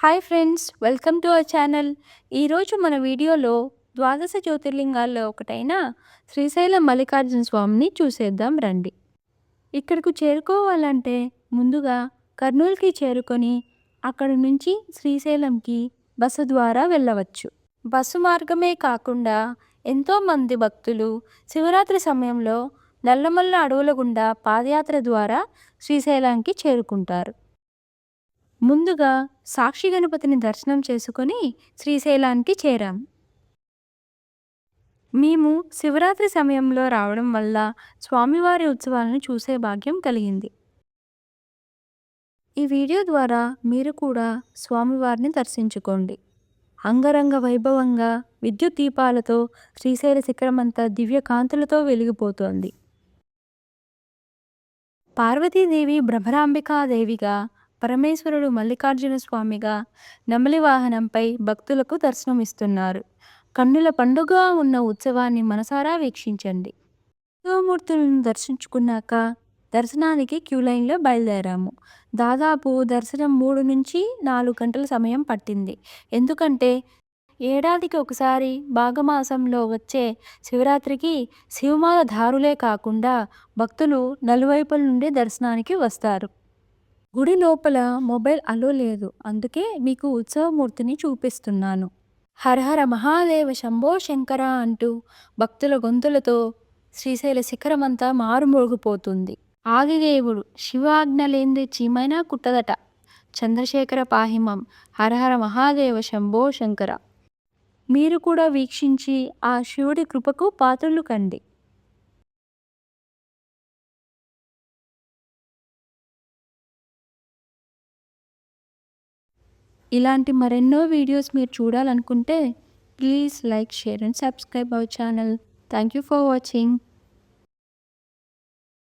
Hi friends, welcome to our channel. ఈరోజు మన వీడియోలో ద్వాదశ జ్యోతిర్లింగాల్లో ఒకటైన శ్రీశైలం మల్లికార్జున స్వామిని చూసేద్దాం రండి. ఇక్కడకు చేరుకోవాలంటే ముందుగా కర్నూలుకి చేరుకొని అక్కడి నుంచి శ్రీశైలంకి బస్సు ద్వారా వెళ్ళవచ్చు. బస్సు మార్గమే కాకుండా ఎంతోమంది భక్తులు శివరాత్రి సమయంలో నల్లమల్ల అడవుల గుండా పాదయాత్ర ద్వారా శ్రీశైలానికి చేరుకుంటారు. ముందుగా సాక్షి గణపతిని దర్శనం చేసుకొని శ్రీశైలానికి చేరాం. మేము శివరాత్రి సమయంలో రావడం వల్ల స్వామివారి ఉత్సవాలను చూసే భాగ్యం కలిగింది. ఈ వీడియో ద్వారా మీరు కూడా స్వామివారిని దర్శించుకోండి. అంగరంగ వైభవంగా విద్యుత్ దీపాలతో శ్రీశైల శిఖరమంతా దివ్య కాంతులతో వెలిగిపోతోంది. పార్వతీదేవి భ్రమరాంబికాదేవిగా, పరమేశ్వరుడు మల్లికార్జున స్వామిగా నెమలి వాహనంపై భక్తులకు దర్శనమిస్తున్నారు. కన్నుల పండుగ ఉన్న ఉత్సవాన్ని మనసారా వీక్షించండి. ఉత్సవమూర్తులను దర్శించుకున్నాక దర్శనానికి క్యూలైన్లో బయలుదేరాము. దాదాపు దర్శనం 3 నుంచి 4 గంటల సమయం పట్టింది. ఎందుకంటే ఏడాదికి ఒకసారి మాఘమాసంలో వచ్చే శివరాత్రికి శివమాల ధారులే కాకుండా భక్తులు నలువైపుల నుండి దర్శనానికి వస్తారు. గుడి లోపల మొబైల్ అలో లేదు, అందుకే మీకు ఉత్సవమూర్తిని చూపిస్తున్నాను. హరహర మహాదేవ శంభో శంకర అంటూ భక్తుల గొంతులతో శ్రీశైల శిఖరమంతా మారుమోగిపోతుంది. ఆదిదేవుడు శివాజ్ఞ లేనిదే చీమైనా కుట్టదట. చంద్రశేఖర పాహిమం. హరహర మహాదేవ శంభో శంకర. మీరు కూడా వీక్షించి ఆ శివుడి కృపకు పాత్రలు కండి. ఇలాంటి మరెన్నో వీడియోస్ మీరు చూడాలనుకుంటే please like, share and subscribe our channel. Thank you for watching.